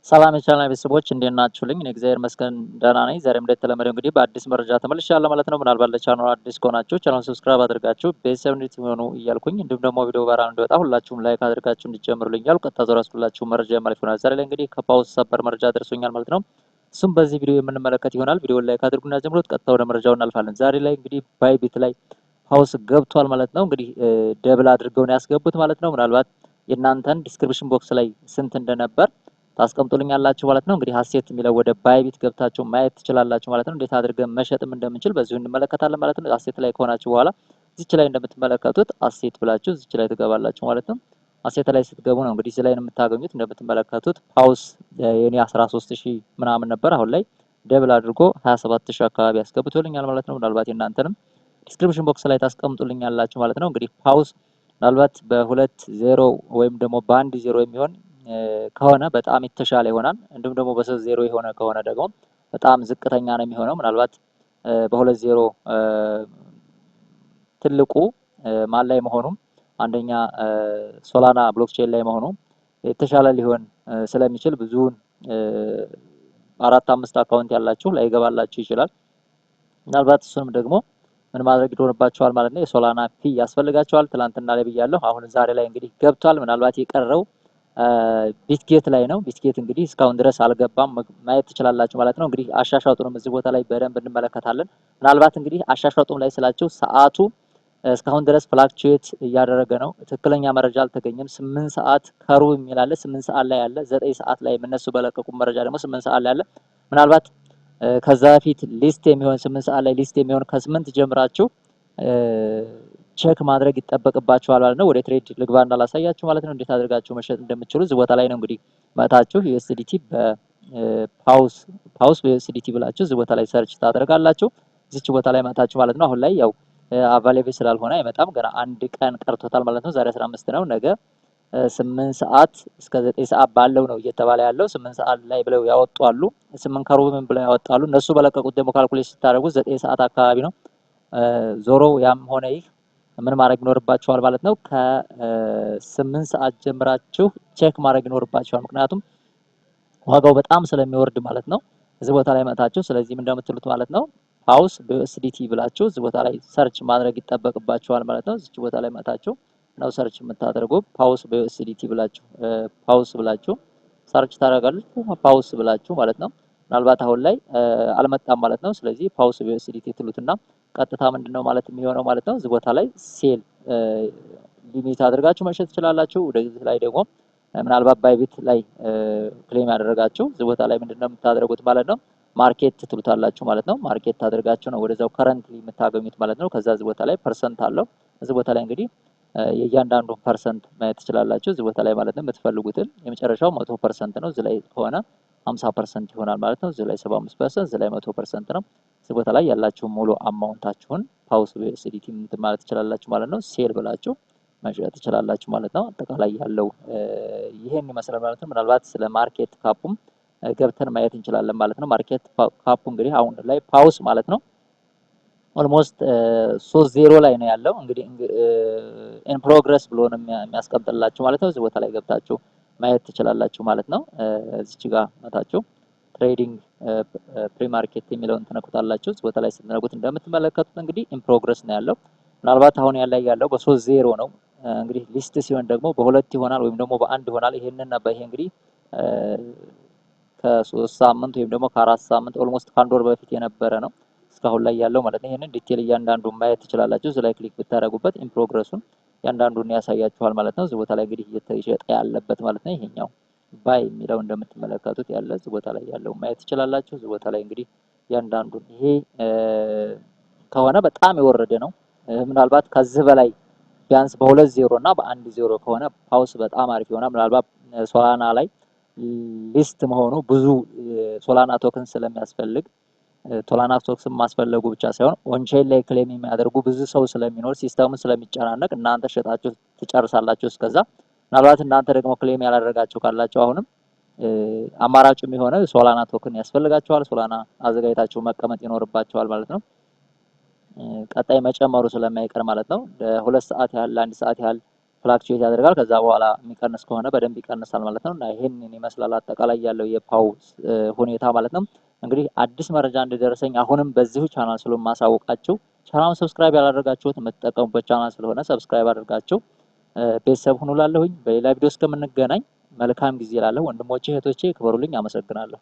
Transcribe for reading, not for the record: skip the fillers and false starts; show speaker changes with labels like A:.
A: ሰላም የቻናል ቤተሰቦች እንዴት ናችሁልኝ? እኔ እግዚአብሔር ይመስገን ደህና ነኝ። ዛሬም እንደተለመደው እንግዲህ በአዲስ መረጃ ተመልሻለሁ ማለት ነው። ምናልባት ለቻናሉ አዲስ ከሆናችሁ ቻናሉን ሰብስክራይብ አድርጋችሁ ቤተሰብ እንድትሆኑ እያልኩኝ እንዲሁም ደግሞ ቪዲዮ በራን እንዲወጣ ሁላችሁም ላይክ አድርጋችሁ እንድትጀምሩልኝ እያልኩ ቀጥታ ዞር ያስኩላችሁ መረጃ ማለት ይሆናል። ዛሬ ላይ እንግዲህ ከፓውስ ሰበር መረጃ ደርሶኛል ማለት ነው። እሱም በዚህ ቪዲዮ የምንመለከት ይሆናል። ቪዲዮውን ላይክ አድርጉና ጀምሩት። ቀጥታ ወደ መረጃው እናልፋለን። ዛሬ ላይ እንግዲህ ባይቢት ላይ ፓውስ ገብቷል ማለት ነው። እንግዲህ ደብል አድርገው ነው ያስገቡት ማለት ነው። ምናልባት የእናንተን ዲስክሪፕሽን ቦክስ ላይ ስንት እንደነበር ታስቀምጡልኛላችሁ ማለት ነው። እንግዲህ ሀሴት የሚለው ወደ ባይቢት ገብታችሁ ማየት ትችላላችሁ ማለት ነው። እንዴት አድርገን መሸጥም እንደምንችል በዚሁ እንመለከታለን ማለት ነው። ሀሴት ላይ ከሆናችሁ በኋላ እዚች ላይ እንደምትመለከቱት ሀሴት ብላችሁ እዚች ላይ ትገባላችሁ ማለት ነው። ሀሴት ላይ ስትገቡ ነው እንግዲህ እዚህ ላይ የምታገኙት እንደምትመለከቱት ፓውስ የኔ 13000 ምናምን ነበር። አሁን ላይ ደብል አድርጎ 27000 አካባቢ ያስገብቶልኛል ማለት ነው። ምናልባት የእናንተንም ዲስክሪፕሽን ቦክስ ላይ ታስቀምጡልኛላችሁ ማለት ነው። እንግዲህ ፓውስ ምናልባት በ2-0 ወይም ደግሞ በ1-0 የሚሆን ከሆነ በጣም የተሻለ ይሆናል። እንዲሁም ደግሞ በ3-0 የሆነ ከሆነ ደግሞ በጣም ዝቅተኛ ነው የሚሆነው። ምናልባት በ2-0 ትልቁ ማን ላይ መሆኑም አንደኛ ሶላና ብሎክቼን ላይ መሆኑ የተሻለ ሊሆን ስለሚችል ብዙውን 4-5 አካውንት ያላችሁ ላይ ገባላችሁ ይችላል። ምናልባት እሱንም ደግሞ ምን ማድረግ ይኖርባችኋል ማለት ነው። የሶላና ፊ ያስፈልጋችኋል። ትላንትና ላይ ብያለሁ። አሁን ዛሬ ላይ እንግዲህ ገብቷል። ምናልባት የቀረው ቢትጌት ላይ ነው። ቢትጌት እንግዲህ እስካሁን ድረስ አልገባም፣ ማየት ትችላላችሁ ማለት ነው። እንግዲህ አሻሻጡንም እዚህ ቦታ ላይ በደንብ እንመለከታለን። ምናልባት እንግዲህ አሻሻጡም ላይ ስላችሁ ሰዓቱ እስካሁን ድረስ ፍላክቹዌት እያደረገ ነው። ትክክለኛ መረጃ አልተገኘም። 8 ሰዓት ከሩብ የሚል አለ፣ 8 ሰዓት ላይ አለ፣ 9 ሰዓት ላይ እነሱ በለቀቁ መረጃ ደግሞ 8 ሰዓት ላይ አለ። ምናልባት ከዛ በፊት ሊስት የሚሆን 8 ሰዓት ላይ ሊስት የሚሆን ከ8 ጀምራችሁ ቼክ ማድረግ ይጠበቅባችኋል ማለት ነው። ወደ ትሬድ ልግባ እንዳላሳያችሁ ማለት ነው። እንዴት አድርጋችሁ መሸጥ እንደምትችሉ እዚህ ቦታ ላይ ነው እንግዲህ መታችሁ ዩኤስዲቲ በፓውስ በዩኤስዲቲ ብላችሁ እዚህ ቦታ ላይ ሰርች ታደርጋላችሁ። እዚች ቦታ ላይ መታችሁ ማለት ነው። አሁን ላይ ያው አቫይላብል ስላልሆነ አይመጣም። ገና አንድ ቀን ቀርቶታል ማለት ነው። ዛሬ 15 ነው። ነገ 8 ሰዓት እስከ 9 ሰዓት ባለው ነው እየተባለ ያለው። 8 ሰዓት ላይ ብለው ያወጣሉ፣ 8 ከሩብም ብለው ያወጣሉ። እነሱ በለቀቁት ደግሞ ካልኩሌት ስታደርጉት 9 ሰዓት አካባቢ ነው። ዞሮ ያም ሆነ ይህ ምን ማድረግ ይኖርባችኋል ማለት ነው። ከ8 ሰዓት ጀምራችሁ ቼክ ማድረግ ይኖርባችኋል። ምክንያቱም ዋጋው በጣም ስለሚወርድ ማለት ነው። እዚህ ቦታ ላይ መጣችሁ ስለዚህ ምን እንደምትሉት ማለት ነው ፓውስ በዩኤስዲቲ ብላችሁ እዚህ ቦታ ላይ ሰርች ማድረግ ይጠበቅባችኋል ማለት ነው። እዚህ ቦታ ላይ መጣችሁ ነው ሰርች የምታደርጉ ፓውስ በዩኤስዲቲ ብላችሁ ፓውስ ብላችሁ ሰርች ታደርጋላችሁ። ፓውስ ብላችሁ ማለት ነው። ምናልባት አሁን ላይ አልመጣም ማለት ነው። ስለዚህ ፓውስ በዩኤስዲቲ ትሉትና ቀጥታ ምንድነው ማለት የሚሆነው ማለት ነው። እዚህ ቦታ ላይ ሴል ሊሚት አድርጋችሁ መሸጥ ትችላላችሁ። ወደዚህ ላይ ደግሞ ምናልባት ባይቢት ላይ ክሌም ያደረጋችሁ እዚህ ቦታ ላይ ምንድነው የምታደርጉት ማለት ነው። ማርኬት ትሉታላችሁ ማለት ነው። ማርኬት ታደርጋችሁ ነው ወደዛው ከረንትሊ የምታገኙት ማለት ነው። ከዛ እዚህ ቦታ ላይ ፐርሰንት አለው። እዚህ ቦታ ላይ እንግዲህ የእያንዳንዱን ፐርሰንት ማየት ትችላላችሁ እዚህ ቦታ ላይ ማለት ነው። የምትፈልጉትን የመጨረሻው 100% ነው። እዚህ ላይ ከሆነ 50% ይሆናል ማለት ነው። እዚህ ላይ 75%፣ እዚህ ላይ 100% ነው። እዚህ ቦታ ላይ ያላችሁ ሙሉ አማውንታችሁን ፓውስ በዩኤስዲቲ ማለት ትችላላችሁ ማለት ነው። ሴል ብላችሁ መሸጥ ትችላላችሁ ማለት ነው። አጠቃላይ ያለው ይሄን ይመስላል ማለት ነው። ምናልባት ስለ ማርኬት ካፑም ገብተን ማየት እንችላለን ማለት ነው። ማርኬት ካፑ እንግዲህ አሁን ላይ ፓውስ ማለት ነው ኦልሞስት 3-0 ላይ ነው ያለው። እንግዲህ ኢን ፕሮግረስ ብሎ ነው የሚያስቀምጥላችሁ ማለት ነው። እዚህ ቦታ ላይ ገብታችሁ ማየት ትችላላችሁ ማለት ነው። እዚች ጋር መታችሁ ትሬዲንግ ፕሪ ማርኬት የሚለውን ትነኩታላችሁ። እዚህ ቦታ ላይ ስትነኩት እንደምትመለከቱት እንግዲህ ኢን ፕሮግረስ ነው ያለው። ምናልባት አሁን ያለው በ3-0 ነው። እንግዲህ ሊስት ሲሆን ደግሞ በ2 ይሆናል ወይም ደግሞ በ1 ይሆናል። ይሄንና በይሄ እንግዲህ ከ3 ሳምንት ወይም ደግሞ ከ4 ሳምንት ኦልሞስት ከአንድ ወር በፊት የነበረ ነው እስካሁን ላይ ያለው ማለት ነው። ይሄንን ዲቴል እያንዳንዱን ማየት ትችላላችሁ። እዚህ ላይ ክሊክ ብታደርጉበት ኢን ፕሮግረሱን እያንዳንዱን ያሳያችኋል ማለት ነው። እዚህ ቦታ ላይ እንግዲህ እየተሸጠ ያለበት ማለት ነው። ይሄኛው ባይ የሚለው እንደምትመለከቱት ያለ እዚህ ቦታ ላይ ያለው ማየት ትችላላችሁ። እዚህ ቦታ ላይ እንግዲህ እያንዳንዱን ይሄ ከሆነ በጣም የወረደ ነው። ምናልባት ከዚህ በላይ ቢያንስ በ2-0 እና በ1-0 ከሆነ ፓውስ በጣም አሪፍ ይሆናል። ምናልባት ሶላና ላይ ሊስት መሆኑ ብዙ ሶላና ቶክን ስለሚያስፈልግ ሶላና ቶክን ማስፈለጉ ብቻ ሳይሆን ኦንቼን ላይ ክሌም የሚያደርጉ ብዙ ሰው ስለሚኖር ሲስተሙን ስለሚጨናነቅ እናንተ ሸጣችሁ ትጨርሳላችሁ እስከዛ። ምናልባት እናንተ ደግሞ ክሌም ያላደረጋችሁ ካላችሁ አሁንም አማራጭ የሚሆነው ሶላና ቶክን ያስፈልጋችኋል። ሶላና አዘጋጅታችሁ መቀመጥ ይኖርባችኋል ማለት ነው። ቀጣይ መጨመሩ ስለማይቀር ማለት ነው። ለ2 ሰዓት ያህል ለ1 ሰዓት ያህል ፍላክቹዌት ያደርጋል። ከዛ በኋላ የሚቀንስ ከሆነ በደንብ ይቀንሳል ማለት ነው። እና ይሄንን ይመስላል አጠቃላይ ያለው የፓው ሁኔታ ማለት ነው። እንግዲህ አዲስ መረጃ እንዲደርሰኝ አሁንም በዚሁ ቻናል ስለማሳውቃችሁ ቻናሉን ሰብስክራይብ ያላደረጋችሁት የምትጠቀሙበት ቻናል ስለሆነ ሰብስክራይብ አድርጋችሁ ቤተሰብ ሁኑ ላለሁኝ። በሌላ ቪዲዮ እስከምንገናኝ መልካም ጊዜ ላለሁ። ወንድሞቼ እህቶቼ ክበሩልኝ። አመሰግናለሁ።